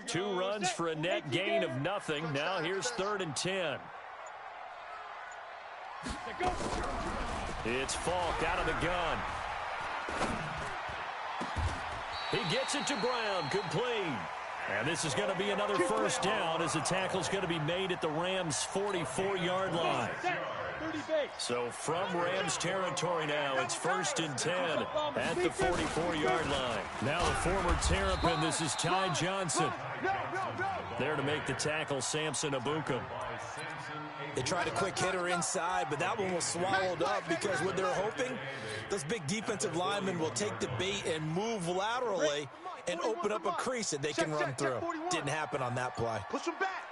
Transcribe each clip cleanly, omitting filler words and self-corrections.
2 runs for a net gain of nothing. Now here's 3rd and 10. It's Falk out of the gun. He gets it to Brown, complete. And this is going to be another first down as the tackle's going to be made at the Rams' 44-yard line. So from Rams territory now, it's 1st and 10 at the 44-yard line. Now the former Terrapin, this is Ty Johnson. There to make the tackle, Samson Abuka. They tried a quick hitter inside, but that one was swallowed up because what they're hoping, those big defensive linemen will take the bait and move laterally and open up a crease that they can run through. Didn't happen on that play. Push him back.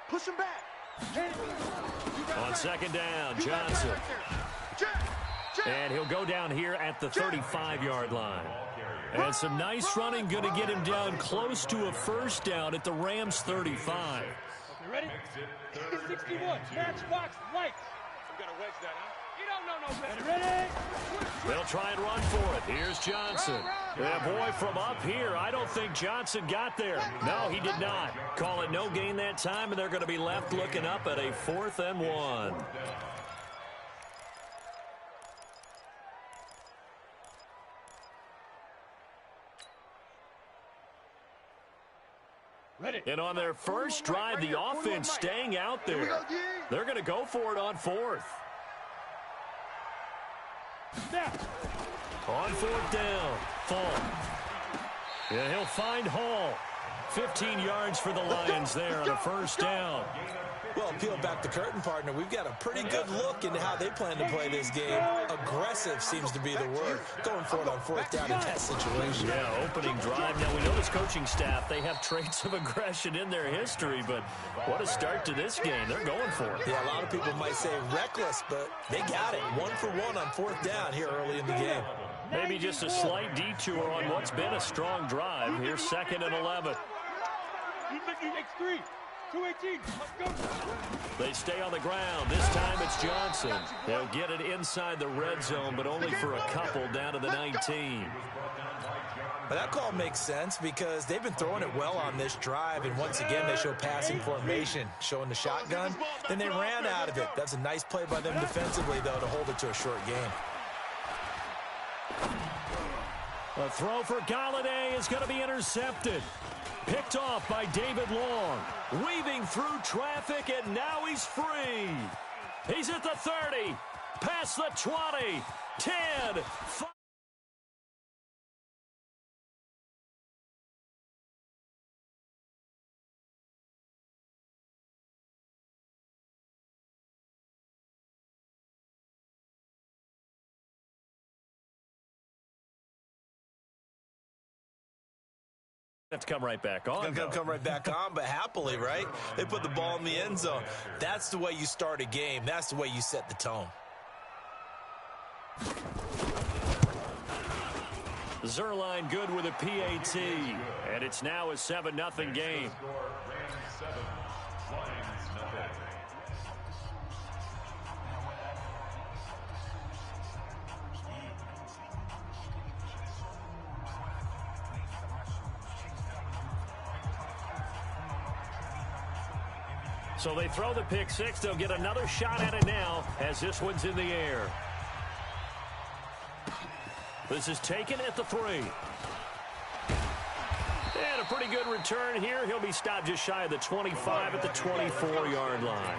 Push him back. On 2nd down, Johnson. And he'll go down here at the 35-yard line. And some nice running, going to get him down close to a first down at the Rams' 35. You ready? 61. Matchbox lights. I'm going to wedge that, huh? You don't know no better. Ready? They'll try and run for it. Here's Johnson. Yeah, boy, from up here, I don't think Johnson got there. No, he did not. Call it no gain that time, and they're going to be left looking up at a 4th and 1. Ready. And on their first drive, the offense staying out there. They're going to go for it on 4th. On 4th down, Falk. Yeah, he'll find Hall. 15 yards for the Lions there on a first down. Well, peel back the curtain, partner. We've got a pretty good look into how they plan to play this game. Aggressive seems to be the word. Going for it on 4th down in that situation. Yeah, opening drive. Now, we know this coaching staff, they have traits of aggression in their history, but what a start to this game. They're going for it. Yeah, a lot of people might say reckless, but they got it. 1 for 1 on 4th down here early in the game. Maybe just a slight detour on what's been a strong drive. Here's 2nd and 11. X3. 218. Let's go. They stay on the ground. This time it's Johnson. They'll get it inside the red zone, but only for a couple down to the 19. But that call makes sense because they've been throwing it well on this drive, and once again they show passing formation, showing the shotgun. Then they ran out of it. That's a nice play by them defensively, though, to hold it to a short game. A throw for Galladay is going to be intercepted. Picked off by David Long. Weaving through traffic, and now he's free. He's at the 30. Past the 20. 10. 5. Have to come right back on. Gonna come right back on, but happily, right? They put the ball in the end zone. That's the way you start a game. That's the way you set the tone. Zerline good with a PAT, and it's now a 7-0 game. So they throw the pick six. They'll get another shot at it now as this one's in the air. This is taken at the 3. And a pretty good return here. He'll be stopped just shy of the 25 at the 24-yard line.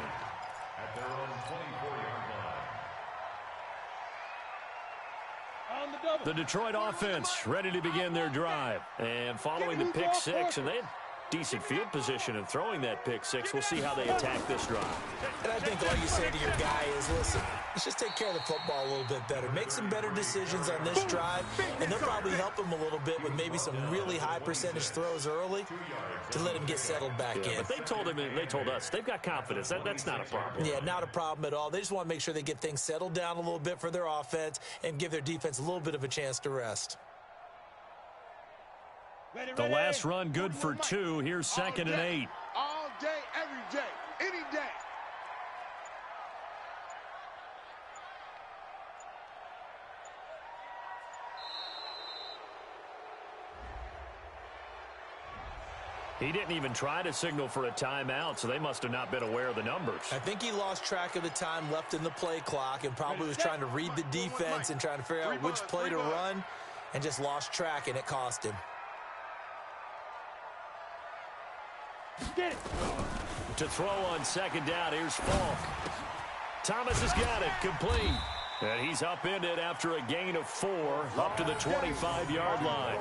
The Detroit offense ready to begin their drive. And following the pick six, and they had decent field position in throwing that pick six. We'll see how they attack this drive. And I think all you say to your guy is, listen, let's just take care of the football a little bit better. Make some better decisions on this drive, and they'll probably help him a little bit with maybe some really high percentage throws early to let him get settled back in. But they told him, and they told us, they've got confidence. That's not a problem. Yeah, not a problem at all. They just want to make sure they get things settled down a little bit for their offense and give their defense a little bit of a chance to rest. The last run good for 2. Here's 2nd and 8. All day, every day, any day. He didn't even try to signal for a timeout, so they must have not been aware of the numbers. I think he lost track of the time left in the play clock and probably was trying to read the defense and trying to figure out which play to run and just lost track, and it cost him. Get it. To throw on second down, here's Falk. Thomas has got it, complete. And he's upended after a gain of 4 up to the 25-yard line.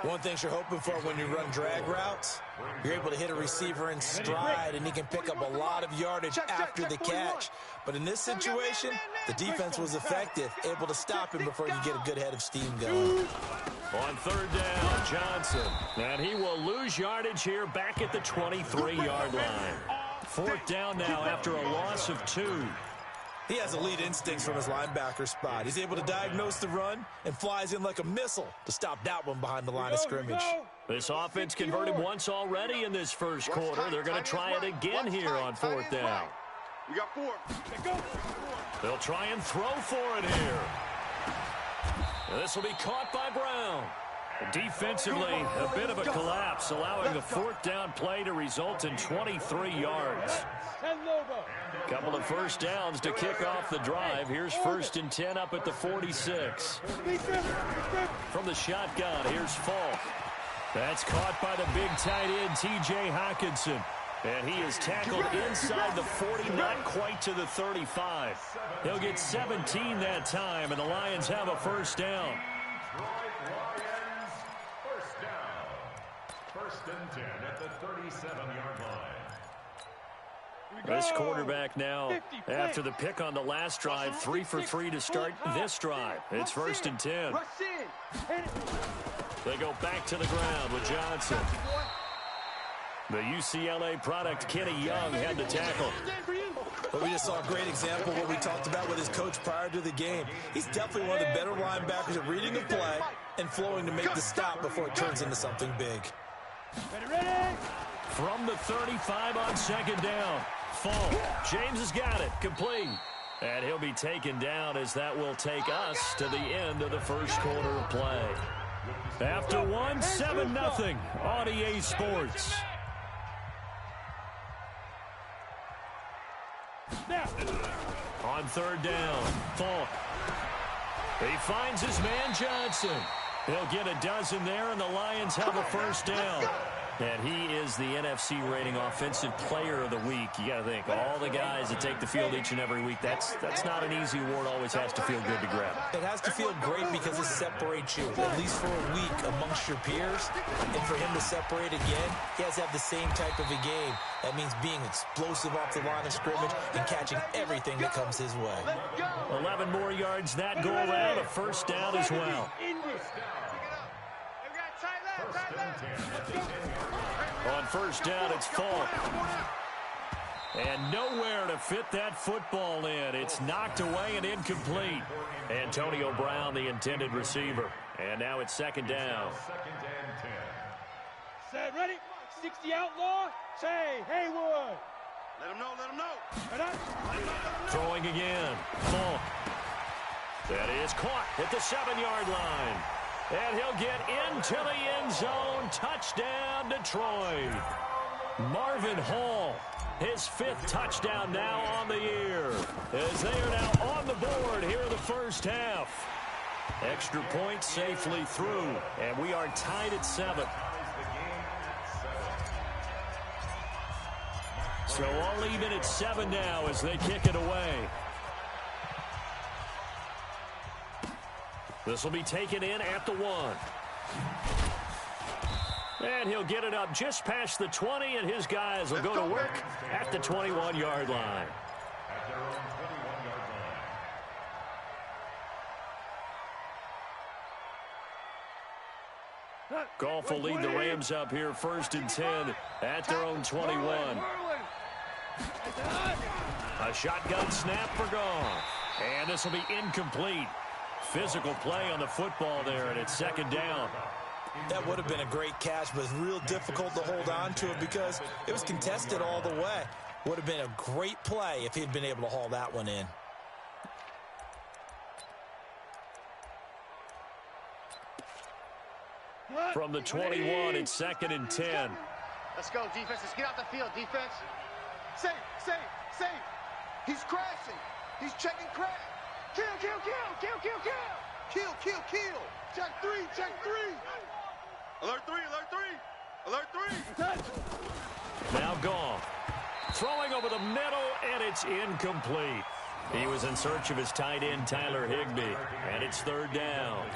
One thing you're hoping for when you run drag routes, you're able to hit a receiver in stride, and he can pick up a lot of yardage after the catch. But in this situation, the defense was effective, able to stop him before you get a good head of steam going. On third down, Johnson. And he will lose yardage here back at the 23-yard line. Fourth down now after a loss of 2. He has elite instincts from his linebacker spot. He's able to diagnose the run and flies in like a missile to stop that one behind the line of scrimmage. This offense converted once already in this first quarter. They're going to try it again here on fourth down. We got 4. They'll try and throw for it here. This will be caught by Brown. Defensively, a bit of a collapse, allowing the fourth down play to result in 23 yards. Couple of first downs to kick off the drive. Here's 1st and 10 up at the 46. From the shotgun, here's Falk. That's caught by the big tight end, T.J. Hockenson. And he is tackled inside the 40, not quite to the 35. He'll get 17 that time, and the Lions have a first down. First and 10 at the 37-yard line. This quarterback now, after the pick on the last drive, 3 for 3 to start this drive. It's 1st and 10. They go back to the ground with Johnson. The UCLA product, Kenny Young, had the tackle. But we just saw a great example of what we talked about with his coach prior to the game. He's definitely one of the better linebackers at reading the play and flowing to make the stop before it turns into something big. Ready. From the 35 on second down. Falk. James has got it. Complete. And he'll be taken down as that will take us to the end of the first quarter of play. After one, 7-0 on EA Sports. On third down, Falk. He finds his man Johnson. He'll get a dozen there, and the Lions have a first down. And he is the NFC rating offensive player of the week. You got to think, all the guys that take the field each and every week, that's not an easy award. Always has to feel good to grab. It has to feel great because it separates you, at least for a week, amongst your peers. And for him to separate again, he has to have the same type of a game. That means being explosive off the line of scrimmage and catching everything that comes his way. 11 more yards that go around, a first down as well. On first down, it's Falk. And nowhere to fit that football in. It's knocked away and incomplete. Antonio Brown, the intended receiver. And now it's second down. Set, ready? 60 outlaw. Say, Haywood. Let him know. Throwing again. Falk. That is caught at the 7-yard line. And he'll get into the end zone. Touchdown, Detroit. Marvin Hall, his 5th touchdown now on the year, as they are now on the board here in the first half. Extra point safely through, and we are tied at 7. So all even at 7 now as they kick it away. This will be taken in at the 1. And he'll get it up just past the 20, and his guys will go to work at the 21-yard line. Goff will lead the Rams up here 1st and 10 at their own 21. A shotgun snap for Goff. And this will be incomplete. Physical play on the football there, and it's second down. That would have been a great catch, but it's real difficult to hold on to it because it was contested all the way. Would have been a great play if he'd been able to haul that one in. From the 21, it's 2nd and 10. Let's go, defense. Let's get out the field, defense. Safe. He's crashing. He's checking crash. Kill. Check three. Alert three. Now Goff. Throwing over the middle, and it's incomplete. He was in search of his tight end, Tyler Higbee, and it's 3rd down.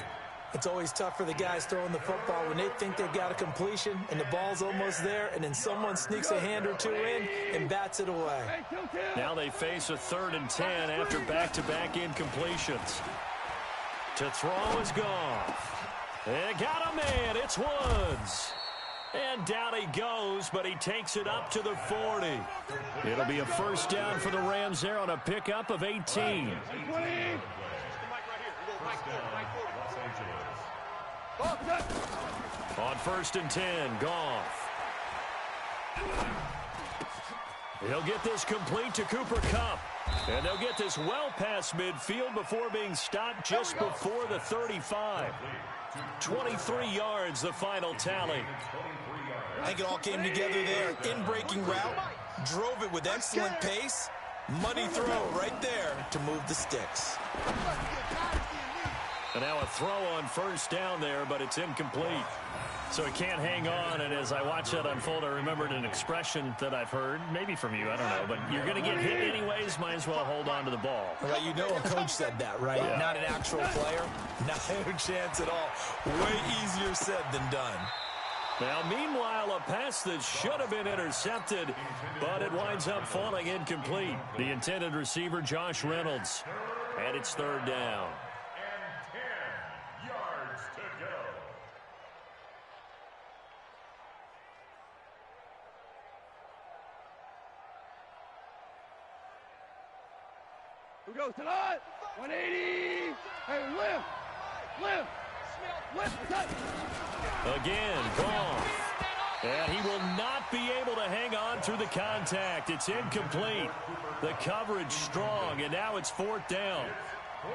It's always tough for the guys throwing the football when they think they've got a completion and the ball's almost there, and then someone sneaks a hand or two in and bats it away. Now they face a 3rd and 10 after back-to-back incompletions. To throw is Goff. And got a man. It's Woods. And down he goes, but he takes it up to the 40. It'll be a 1st down for the Rams there on a pickup of 18. On 1st and 10, Goff. He'll get this complete to Cooper Kupp. And they'll get this well past midfield before being stopped just before the 35. 23 yards, the final tally. I think it all came together there. In-breaking route, drove it with excellent pace. Money throw right there to move the sticks. And now a throw on 1st down there, but it's incomplete. So he can't hang on, and as I watch that unfold, I remembered an expression that I've heard, maybe from you, I don't know, but you're going to get hit anyways, might as well hold on to the ball. Well, you know a coach said that, right? Yeah. Not an actual player. No chance at all. Way easier said than done. Now, meanwhile, a pass that should have been intercepted, but it winds up falling incomplete. The intended receiver, Josh Reynolds, and it's 3rd down. And 10 yards to go. Who goes tonight? 180. Hey, lift. Again, Goff. And he will not be able to hang on through the contact. It's incomplete. The coverage strong, and now it's 4th down.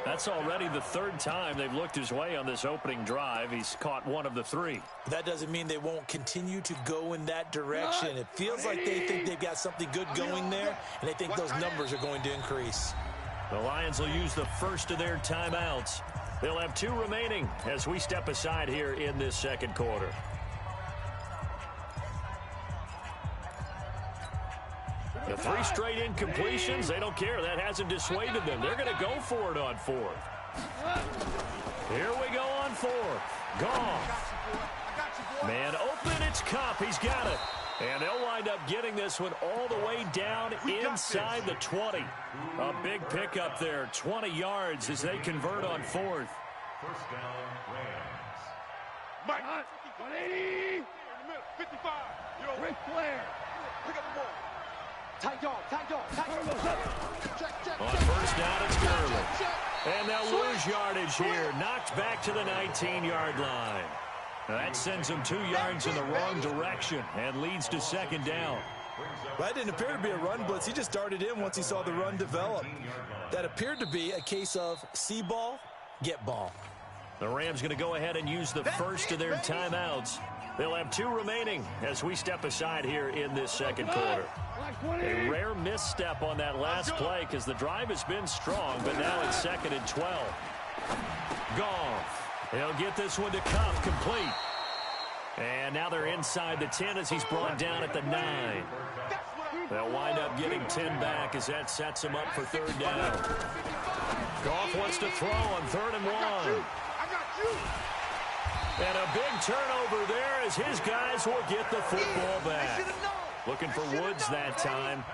That's already the 3rd time they've looked his way on this opening drive. He's caught one of the 3. That doesn't mean they won't continue to go in that direction. It feels like they think they've got something good going there, and they think those numbers are going to increase. The Lions will use the first of their timeouts. They'll have 2 remaining as we step aside here in this 2nd quarter. The 3 straight incompletions, they don't care. That hasn't dissuaded them. They're going to go for it on 4th. Here we go on 4th. Goff. Man open, it's Kupp. He's got it. And they'll wind up getting this one all the way down inside the 20. A big pickup there, 20 yards as they convert on 4th. 1st down, Rams. Mike, 180. In the middle, 55. Ric Flair. Pick up the ball. Tight dog. On 1st down, it's Gurley. And they'll lose yardage here. Knocked back to the 19-yard line. That sends him 2 yards in the wrong direction and leads to 2nd down. Well, that didn't appear to be a run blitz. He just darted in once he saw the run develop. That appeared to be a case of see ball, get ball. The Rams going to go ahead and use the first of their timeouts. They'll have 2 remaining as we step aside here in this 2nd quarter. A rare misstep on that last play because the drive has been strong, but now it's 2nd and 12. Goff. He'll get this one to Kupp, complete. And now they're inside the 10 as he's brought down at the 9. They'll wind up getting 10 back as that sets him up for 3rd down. Goff wants to throw on 3rd and 1. And a big turnover there as his guys will get the football back. Looking for Woods that time.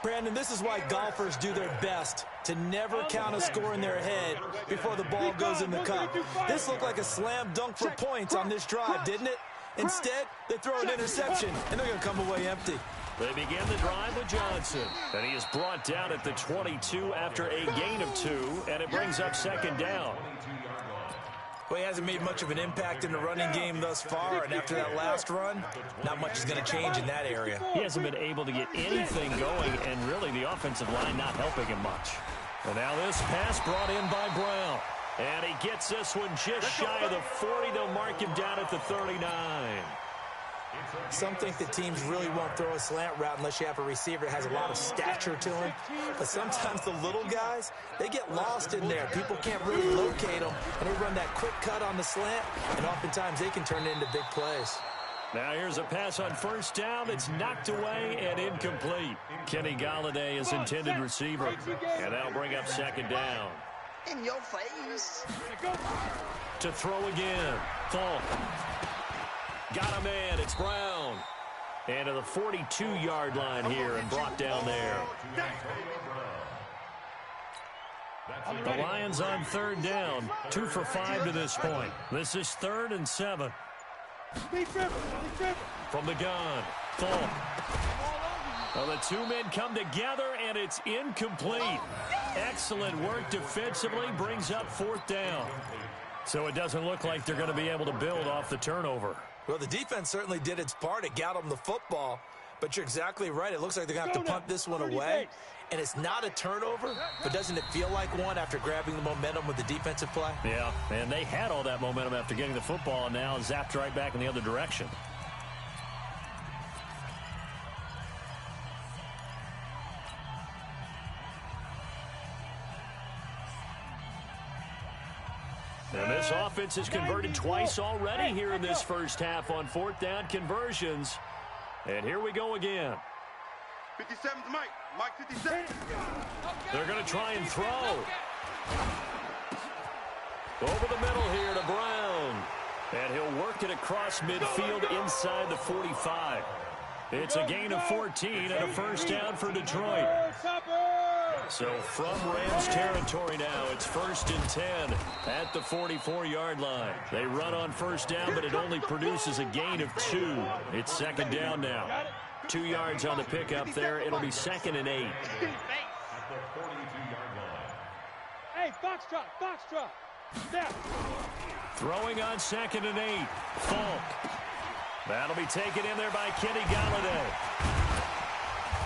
Brandon, this is why golfers do their best to never count a score in their head before the ball goes in the cup. This looked like a slam dunk for points on this drive, didn't it? Instead, they throw an interception, and they're going to come away empty. They begin the drive with Johnson, and he is brought down at the 22 after a gain of 2, and it brings up 2nd down. Well, he hasn't made much of an impact in the running game thus far, and after that last run, not much is going to change in that area. He hasn't been able to get anything going, and really the offensive line not helping him much. And now this pass brought in by Brown. And he gets this one just shy of the 40. They'll mark him down at the 39. Some think that teams really won't throw a slant route unless you have a receiver that has a lot of stature to him. But sometimes the little guys, they get lost in there. People can't really locate them, and they run that quick cut on the slant, and oftentimes they can turn it into big plays. Now here's a pass on first down that's knocked away and incomplete. Kenny Golladay is intended receiver, and that'll bring up second down. In your face. To throw again. Falk. Got a man. It's Brown. And to the 42-yard line here and brought down there. The Lions on third down. 2 for 5 to this point. This is 3rd and 7. From the gun. Falk. Well, the two men come together, and it's incomplete. Excellent work defensively. Brings up 4th down. So it doesn't look like they're going to be able to build off the turnover. Well, the defense certainly did its part. It got them the football. But you're exactly right. It looks like they're going to have to punt this one away. And it's not a turnover, but doesn't it feel like one after grabbing the momentum with the defensive play? Yeah, and they had all that momentum after getting the football, and now zapped right back in the other direction. And this offense has converted twice already here in this first half on 4th down conversions. And here we go again. 57's Mike. Mike 57. They're going to try and throw. Over the middle here to Brown. And he'll work it across midfield inside the 45. It's a gain of 14 and a first down for Detroit. So from Rams territory now, it's 1st and 10 at the 44-yard line. They run on first down, but it only produces a gain of 2. It's 2nd down now. 2 yards on the pickup there. It'll be 2nd and 8. Hey, foxtrot, foxtrot. Step. Throwing on 2nd and 8. Falk. That'll be taken in there by Kenny Golladay.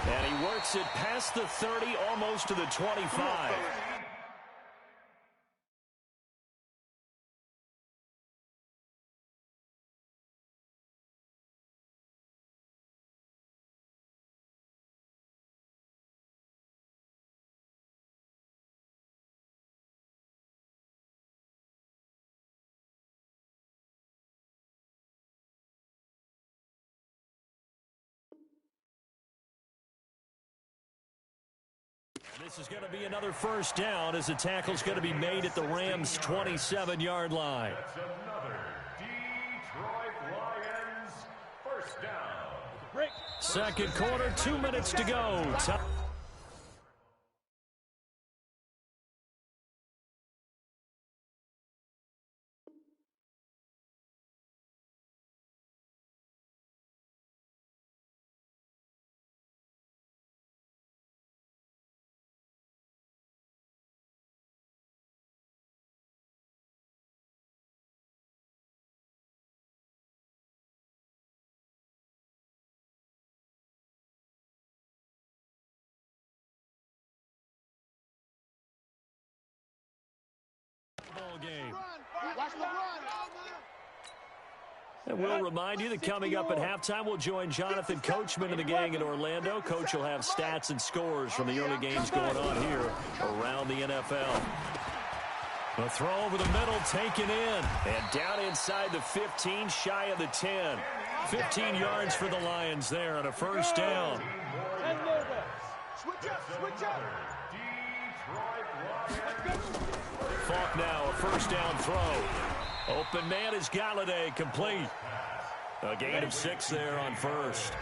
And he works it past the 30, almost to the 25. This is going to be another first down as the tackle's going to be made at the Rams' 27-yard line. That's another Detroit Lions first down. Second quarter, 2 minutes to go. Game. And we'll remind you that coming up at halftime, we'll join Jonathan Coachman and the gang in Orlando. Coach will have stats and scores from the early games going on here around the NFL. A throw over the middle, taken in, and down inside the 15, shy of the 10. 15 yards for the Lions there on a first down. Switch up, switch up. Falk now, a first down throw. Open man is Golladay, complete. A gain of 6 there on first.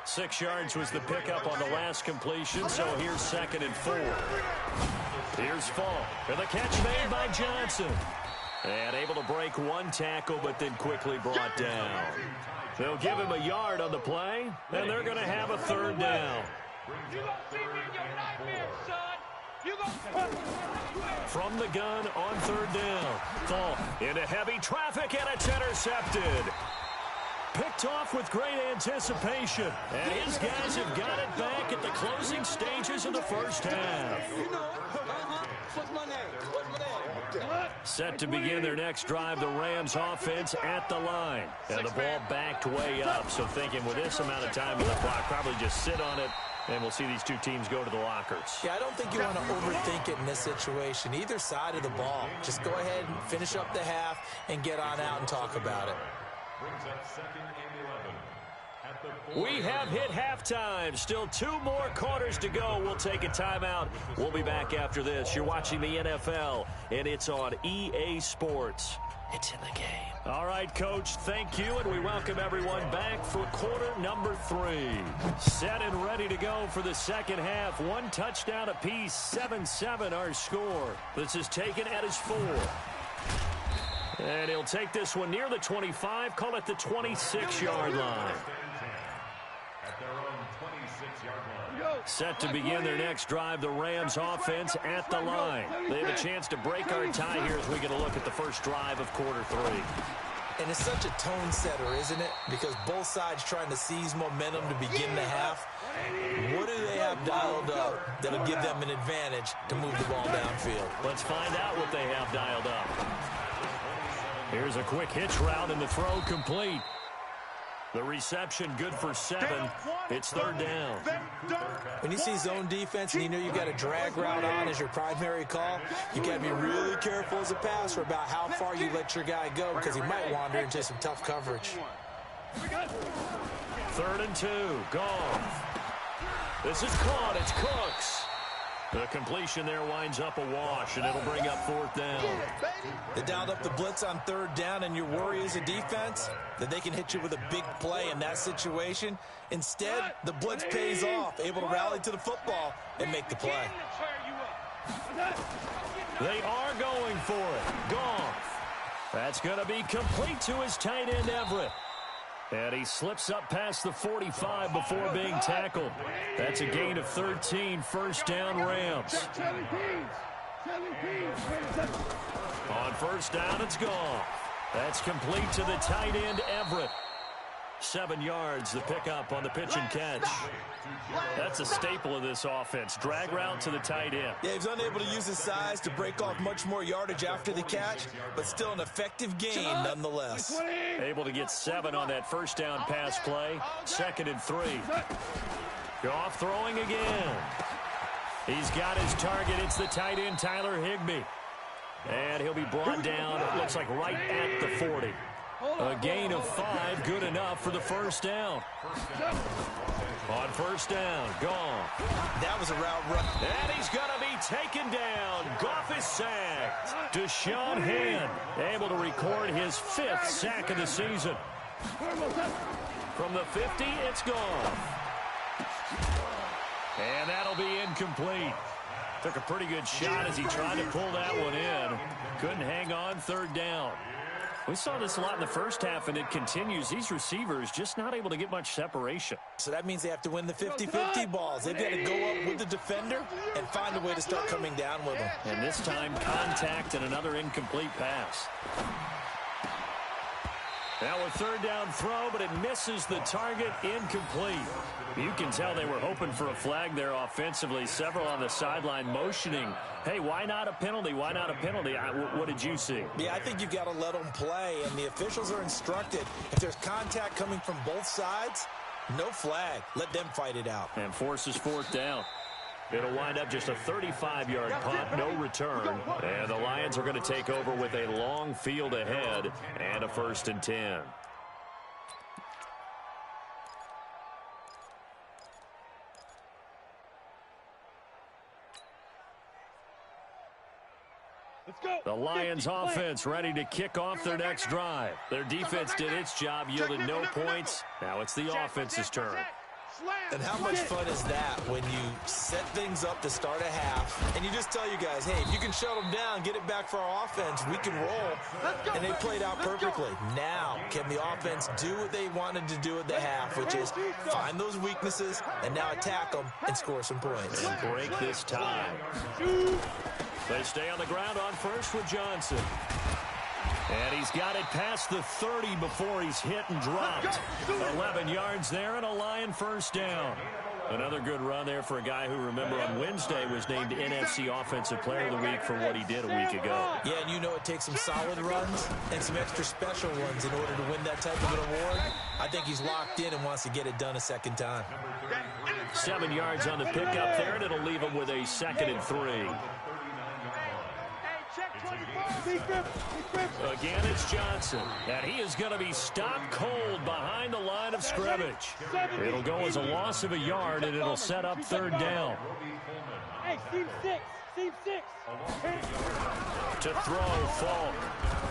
6 yards was the pickup on the last completion, so here's 2nd and 4. Here's Falk, and the catch made by Johnson. And able to break one tackle, but then quickly brought down. They'll give him a yard on the play, and they're going to have a 3rd down. You gonna see me in your nightmares, son. You gonna... From the gun on 3rd down. Falk into heavy traffic, and it's intercepted. Picked off with great anticipation. And his guys have got it back at the closing stages of the first half. Set to begin their next drive, the Rams offense at the line. And the ball backed way up. So thinking with this amount of time on the clock, probably just sit on it. And we'll see these two teams go to the lockers. Yeah, I don't think you want to overthink it in this situation. Either side of the ball. Just go ahead and finish up the half and get on out and talk about it. We have hit halftime. Still 2 more quarters to go. We'll take a timeout. We'll be back after this. You're watching the NFL, and it's on EA Sports. It's in the game. All right, Coach, thank you, and we welcome everyone back for quarter number 3. Set and ready to go for the second half. 1 touchdown apiece, 7-7 our score. This is taken at his 4. And he'll take this one near the 25, call it the 26-yard line. At their own 26-yard line. Set to begin their next drive, the Rams offense at the line. They have a chance to break our tie here as we get a look at the first drive of quarter 3. And it's such a tone setter, isn't it? Because both sides trying to seize momentum to begin the half. What do they have dialed up that'll give them an advantage to move the ball downfield? Let's find out what they have dialed up. Here's a quick hitch route and the throw complete. The reception good for 7. It's third down. When you see zone defense and you know you got a drag route on as your primary call, you got to be really careful as a passer about how far you let your guy go because he might wander into some tough coverage. 3rd and 2. Goff. This is caught. It's Cooks. The completion there winds up a wash, and it'll bring up 4th down. They dialed up the blitz on 3rd down, and your worry as a defense that they can hit you with a big play in that situation. Instead, the blitz pays off, able to rally to the football and make the play. They are going for it. Goff. That's going to be complete to his tight end, Everett. And he slips up past the 45 before being tackled. That's a gain of 13, first down Rams. On first down, it's Goff. That's complete to the tight end, Everett. 7 yards, the pickup on the pitch and catch. That's a staple of this offense. Drag route to the tight end. Yeah, he's unable to use his size to break off much more yardage after the catch, but still an effective gain nonetheless. Able to get 7 on that first down pass play. 2nd and 3. Goff throwing again. He's got his target. It's the tight end, Tyler Higbee. And he'll be brought down, it looks like right at the 40. A gain of 5, good enough for the first down. On first down, Goff. That was a route run. And he's going to be taken down. Goff is sacked. Deshaun Hand able to record his 5th sack of the season. From the 50, it's Goff. And that'll be incomplete. Took a pretty good shot as he tried to pull that one in. Couldn't hang on, 3rd down. We saw this a lot in the first half, and it continues. These receivers just not able to get much separation. So that means they have to win the 50-50 balls. They've got to go up with the defender and find a way to start coming down with them. And this time, contact and another incomplete pass. Now a 3rd down throw, but it misses the target, incomplete. You can tell they were hoping for a flag there offensively. Several on the sideline motioning, hey, why not a penalty? Why not a penalty? What did you see? Yeah, I think you've got to let them play, and the officials are instructed. If there's contact coming from both sides, no flag. Let them fight it out. And forces 4th down. It'll wind up just a 35-yard punt, no return. And the Lions are going to take over with a long field ahead and a 1st and 10. The Lions offense ready to kick off their next drive. Their defense did its job, yielded no points. Now it's the offense's turn. And how much fun is that when you set things up to start a half and you just tell you guys, hey, if you can shut them down, get it back for our offense, we can roll. And they played out perfectly. Now, can the offense do what they wanted to do at the half, which is find those weaknesses and now attack them and score some points. And break this tie. They stay on the ground on first with Johnson. And he's got it past the 30 before he's hit and dropped. 11 yards there and a Lion first down. Another good run there for a guy who, remember, on Wednesday was named NFC Offensive Player of the Week for what he did a week ago. Yeah, and you know it takes some solid runs and some extra special ones in order to win that type of an award. I think he's locked in and wants to get it done a second time. 7 yards on the pickup there, and it'll leave him with a 2nd and 3. Again, it's Johnson, and he is going to be stopped cold behind the line of scrimmage. It'll go as a loss of a yard, and it'll set up 3rd down. Hey, Team 6. To throw, Falk.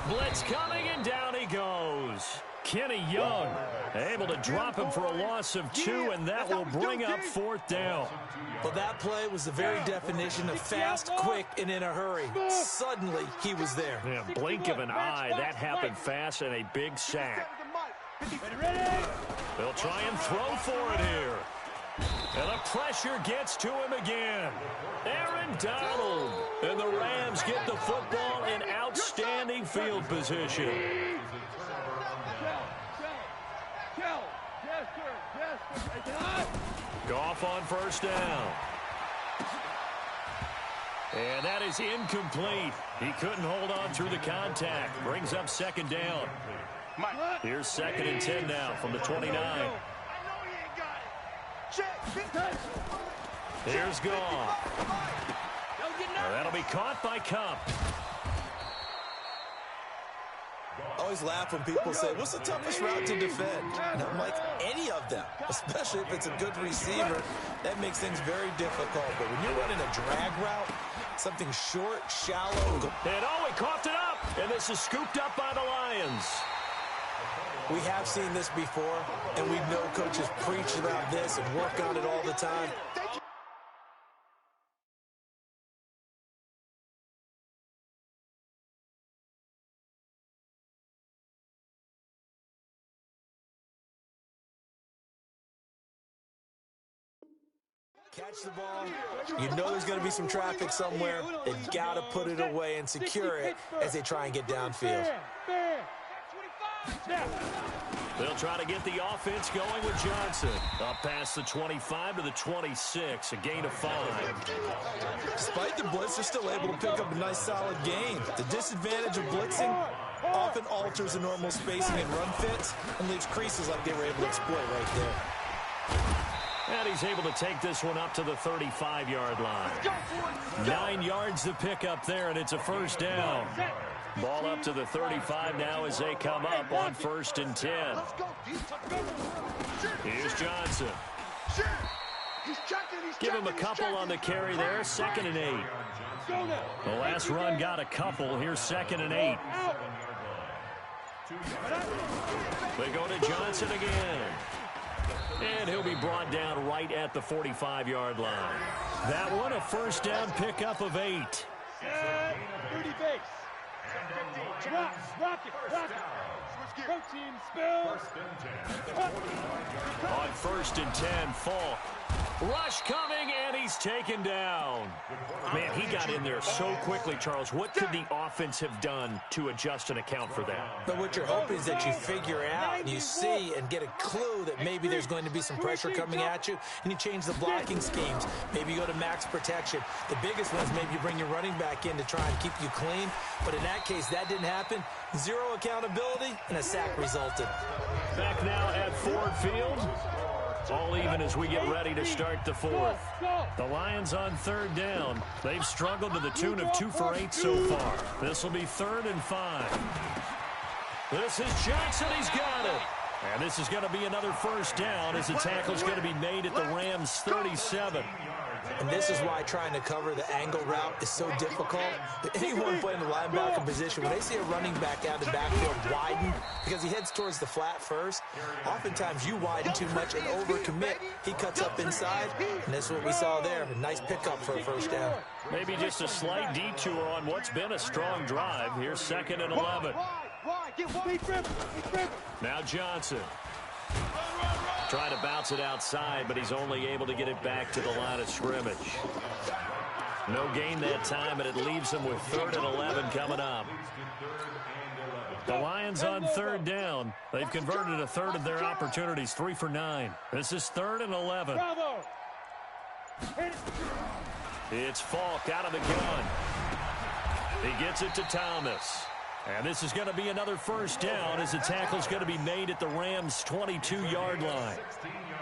Blitz coming, and down he goes. Kenny Young able to drop him for a loss of 2, and that will bring up 4th down. Well, that play was the very definition of fast, quick, and in a hurry. Suddenly, he was there. Yeah, blink of an eye. That happened fast, and a big sack. They'll try and throw for it here. And the pressure gets to him again. Aaron Donald. And the Rams get the football in outstanding field position. Goff on first down. And that is incomplete. He couldn't hold on through the contact. Brings up 2nd down. Here's 2nd and 10 now from the 29. Here's Goff. That'll be caught by Cup. I always laugh when people say, what's the toughest route to defend? And I'm like, any of them, especially if it's a good receiver. That makes things very difficult. But when you're running a drag route, something short, shallow. And he coughed it up. And this is scooped up by the Lions. We have seen this before, and we know coaches preach about this and work on it all the time. Catch the ball. You know there's going to be some traffic somewhere. They've got to put it away and secure it as they try and get downfield. They'll try to get the offense going with Johnson. Up past the 25 to the 26, a gain of 5. Despite the blitz, they're still able to pick up a nice solid gain. The disadvantage of blitzing often alters the normal spacing and run fits and leaves creases like they were able to exploit right there. And he's able to take this one up to the 35-yard line. 9 yards to pick up there, and it's a first down. Ball up to the 35 now as they come up on 1st and 10. Here's Johnson. Give him a couple on the carry there. 2nd and 8. The last run got a couple. Here's 2nd and 8. They go to Johnson again. And he'll be brought down right at the 45-yard line. That one, a first down pickup of 8. 30 base. Rock it. Protein spill. On 1st and 10, Falk. Rush coming, and he's taken down. Man, he got in there so quickly, Charles. What could the offense have done to adjust and account for that? But what you're hoping is that you figure out and you see and get a clue that maybe there's going to be some pressure coming at you, and you change the blocking schemes. Maybe you go to max protection. The biggest one is maybe you bring your running back in to try and keep you clean. But in that case, that didn't happen. 0 accountability, and a sack resulted. Back now at Ford Field. All even as we get ready to start the 4th. The Lions on 3rd down. They've struggled to the tune of 2 for 8 so far. This will be 3rd and 5. This is Johnson. He's got it. And this is going to be another first down as the tackle's going to be made at the Rams 37. And this is why trying to cover the angle route is so difficult. Anyone playing the linebacker position, when they see a running back out of the backfield widen, because he heads towards the flat first, oftentimes you widen too much and overcommit. He cuts up inside, and that's what we saw there. A nice pickup for a first down. Maybe just a slight detour on what's been a strong drive. Here's 2nd and 11. Now Johnson. Trying to bounce it outside, but he's only able to get it back to the line of scrimmage. No gain that time, and it leaves him with 3rd and 11 coming up. The Lions on third down. They've converted a third of their opportunities, 3 for 9. This is 3rd and 11. It's Falk out of the gun. He gets it to Thomas. And this is going to be another first down as the tackle's going to be made at the Rams' 22-yard line.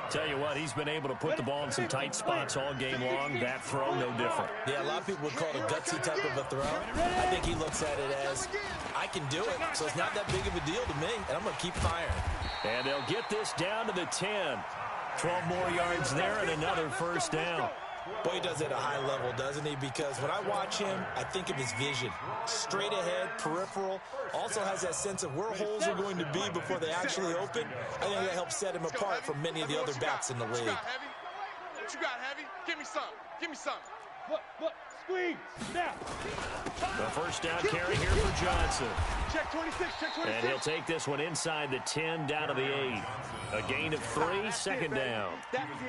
Tell you what, he's been able to put the ball in some tight spots all game long. That throw, no different. Yeah, a lot of people would call it a gutsy type of a throw. I think he looks at it as, I can do it, so it's not that big of a deal to me, and I'm going to keep firing. And they'll get this down to the 10. 12 more yards there and another first down. Boy, he does it at a high level, doesn't he? Because when I watch him, I think of his vision. Straight ahead, peripheral. Also has that sense of where holes are going to be before they actually open. I think that helps set him apart from many of the other backs in the league. What you got, Heavy? Give me some. Give me some. Look, squeeze, snap. The first down carry here for Johnson. Check 26, check 26. And he'll take this one inside the 10 down to the 8. A gain of 3, 2nd down.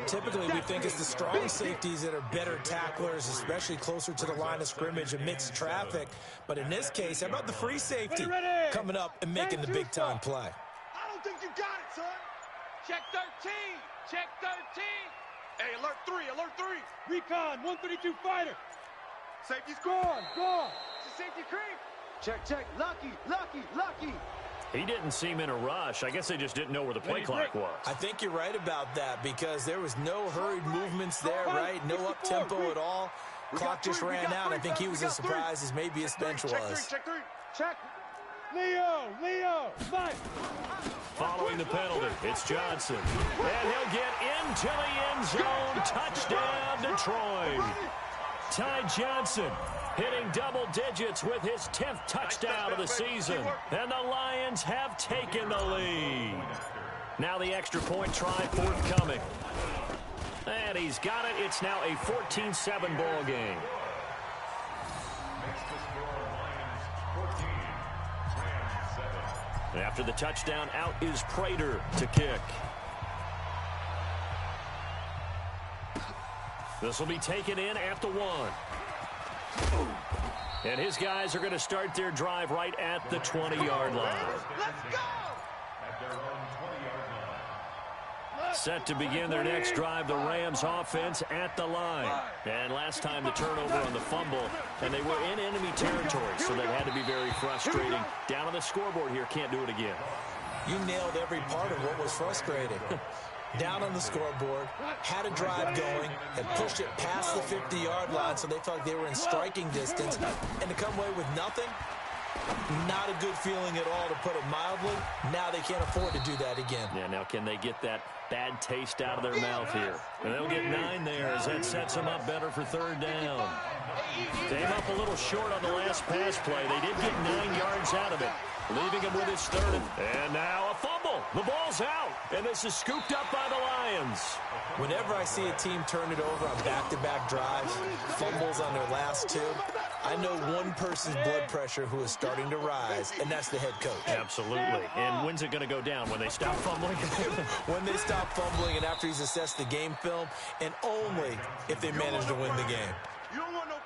Typically, we think it's the strong safeties that are better tacklers, especially closer to the line of scrimmage amidst traffic. But in this case, how about the free safety coming up and making the big-time play? I don't think you got it, son. Check 13. Check 13. Hey, alert 3, alert 3. Recon, 132 fighter. Safety's Gone. It's a safety creep. Check. Lucky. He didn't seem in a rush. I guess they just didn't know where the play clock was. I think you're right about that because there was no hurried movements there, right? No up-tempo at all. Clock just ran out. I think he was as surprised as maybe his bench was. Check. Leo, Mike. Following the penalty, it's Johnson. And he'll get into the end zone. Touchdown, Detroit. Ty Johnson hitting double digits with his 10th touchdown of the season. And the Lions have taken the lead. Now the extra point try forthcoming. And he's got it. It's now a 14-7 ball game. After the touchdown, out is Prater to kick. This will be taken in at the 1. And his guys are going to start their drive right at the 20-yard line. Let's go. Set to begin their next drive, the Rams offense at the line. And last time the turnover on the fumble, and they were in enemy territory, so that had to be very frustrating. Down on the scoreboard here, can't do it again. You nailed every part of what was frustrating. Down on the scoreboard, had a drive going, had pushed it past the 50-yard line so they felt like they were in striking distance, and to come away with nothing, not a good feeling at all, to put it mildly. Now they can't afford to do that again. Yeah, now can they get that bad taste out of their mouth here? And they'll get 9 there as that sets them up better for 3rd down. Came up a little short on the last pass play. They did get 9 yards out of it, leaving him with his 3rd. And now a fumble. The ball's out, and this is scooped up by the Lions. Whenever I see a team turn it over on back-to-back drives, fumbles on their last 2, I know one person's blood pressure who is starting to rise, and that's the head coach. Absolutely. And when's it going to go down? When they stop fumbling? When they stop fumbling and after he's assessed the game film, and only if they manage to win the game.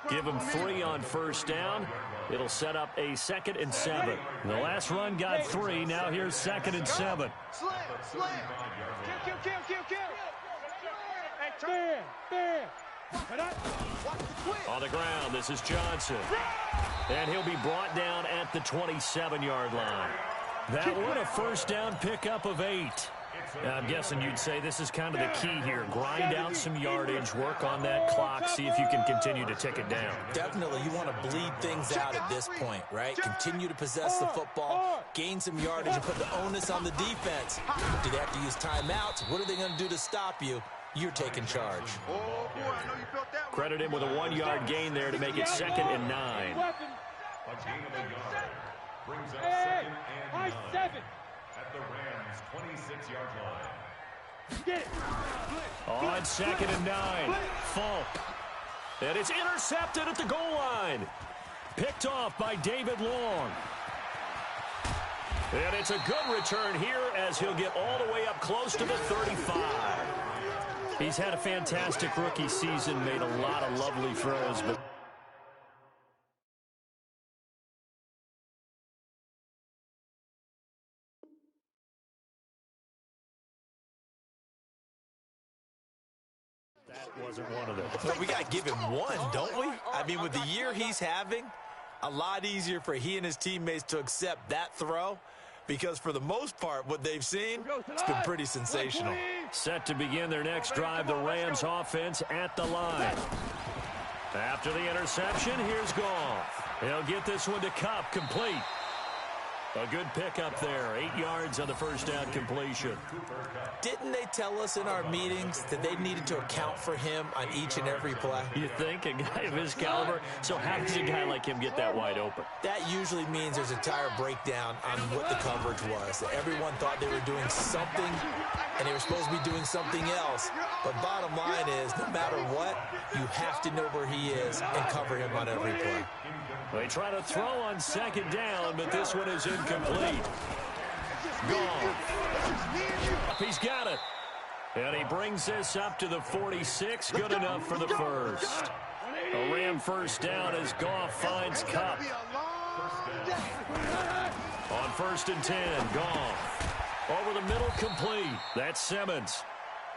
Give him 3 on 1st down. It'll set up a 2nd and 7. The last run got 3. Now here's 2nd and 7. Slam. Kill. Bam. On the ground, this is Johnson. And he'll be brought down at the 27-yard line. That one, a 1st down pickup of 8. I'm guessing you'd say this is kind of the key here. Grind out some yardage, work on that clock, see if you can continue to tick it down. Definitely, you want to bleed things out at this point, right? Continue to possess the football, gain some yardage, and put the onus on the defense. Do they have to use timeouts? What are they going to do to stop you? You're taking charge. Credit him with a 1-yard gain there to make it 2nd and 9. Brings up 2nd and 9 at the Rams' 26-yard line. Get it. On 2nd and 9, Falk. And it's intercepted at the goal line. Picked off by David Long. And it's a good return here as he'll get all the way up close to the 35. He's had a fantastic rookie season, made a lot of lovely throws, but That wasn't one of them. But we got to give him one, don't we? I mean, with the year he's having, a lot easier for he and his teammates to accept that throw, because for the most part, what they've seen, it's been pretty sensational. Set to begin their next drive, the Rams offense at the line. After the interception, here's Goff. He'll get this one to Kupp, complete. A good pickup there, 8 yards on the first down completion. Didn't they tell us in our meetings that they needed to account for him on each and every play? You think? A guy of his caliber? So how does a guy like him get that wide open? That usually means there's a entire breakdown on what the coverage was. That everyone thought they were doing something, and they were supposed to be doing something else. But bottom line is, no matter what, you have to know where he is and cover him on every play. They try to throw on second down, but this one is incomplete. Gone. He's got it. And he brings this up to the 46. Good enough for the first. A Ram first down as Goff finds Kupp. On 1st and 10, Goff. Over the middle, complete. That's Simmons.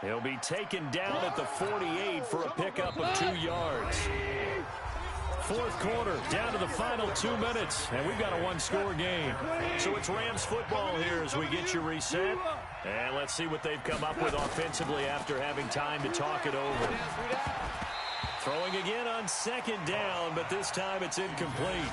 He'll be taken down at the 48 for a pickup of 2 yards. Fourth quarter, down to the final 2 minutes, and we've got a one-score game. So it's Rams football here as we get you reset. And let's see what they've come up with offensively after having time to talk it over. Throwing again on second down, but this time it's incomplete.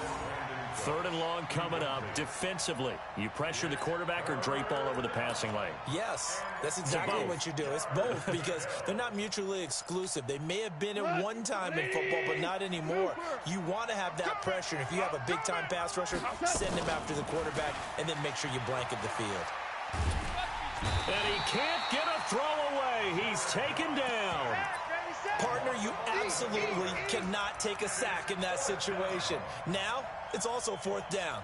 3rd and long coming up. Defensively, you pressure the quarterback or drape all over the passing lane? Yes, that's exactly what you do. It's both, because they're not mutually exclusive. They may have been at one time in football, but not anymore. You want to have that pressure, and if you have a big-time pass rusher, send him after the quarterback, and then make sure you blanket the field. And he can't get a throw away. He's taken down. Partner, you absolutely cannot take a sack in that situation. Now, it's also 4th down.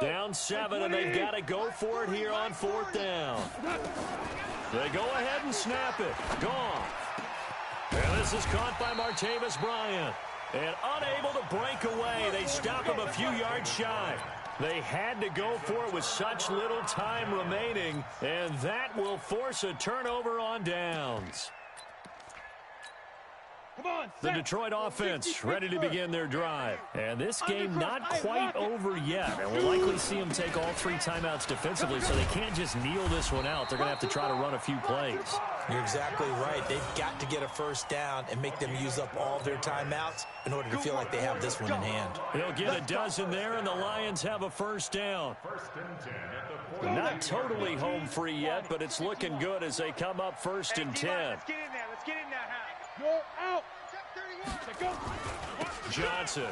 Down 7, and they've got to go for it here on 4th down. They go ahead and snap it. Gone. And this is caught by Martavis Bryant. And unable to break away. They stop him a few yards shy. They had to go for it with such little time remaining, and that will force a turnover on downs. The Detroit offense ready to begin their drive. And this game not quite over yet. And we'll likely see them take all 3 timeouts defensively, so they can't just kneel this one out. They're going to have to try to run a few plays. You're exactly right. They've got to get a first down and make them use up all their timeouts in order to feel like they have this one in hand. They'll get a dozen there, and the Lions have a first down. Not totally home free yet, but it's looking good as they come up 1st and 10. Let's get in there. Let's get in there, Hal. Go out. Johnson.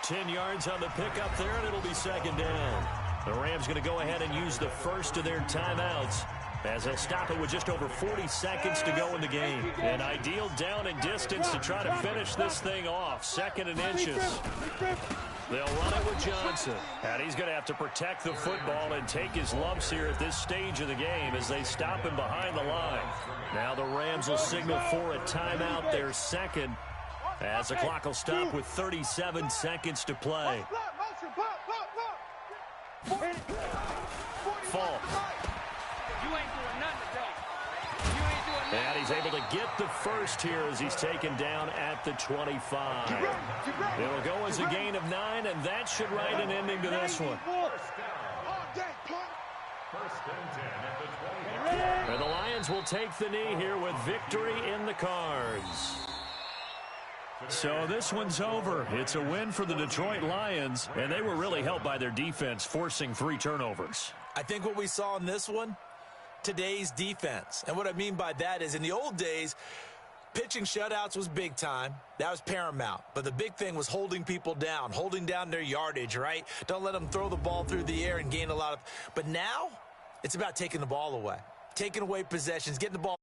10 yards on the pickup there, and it'll be 2nd down. The Rams going to go ahead and use the first of their timeouts as they'll stop it with just over 40 seconds to go in the game. An ideal down and distance to try to finish this thing off. 2nd and inches. They'll run it with Johnson. And he's going to have to protect the football and take his lumps here at this stage of the game as they stop him behind the line. Now the Rams will signal for a timeout, their 2nd, as the clock will stop with 37 seconds to play. Fall. And he's able to get the first here as he's taken down at the 25. It'll go as a gain of 9, and that should write an ending to this one. And the Lions will take the knee here with victory in the cards. So this one's over. It's a win for the Detroit Lions, and they were really helped by their defense, forcing 3 turnovers. I think what we saw in this one, today's defense. And what I mean by that is in the old days, pitching shutouts was big time. That was paramount. But the big thing was holding people down, holding down their yardage, right? Don't let them throw the ball through the air and gain a lot of. But now it's about taking the ball away, taking away possessions, getting the ball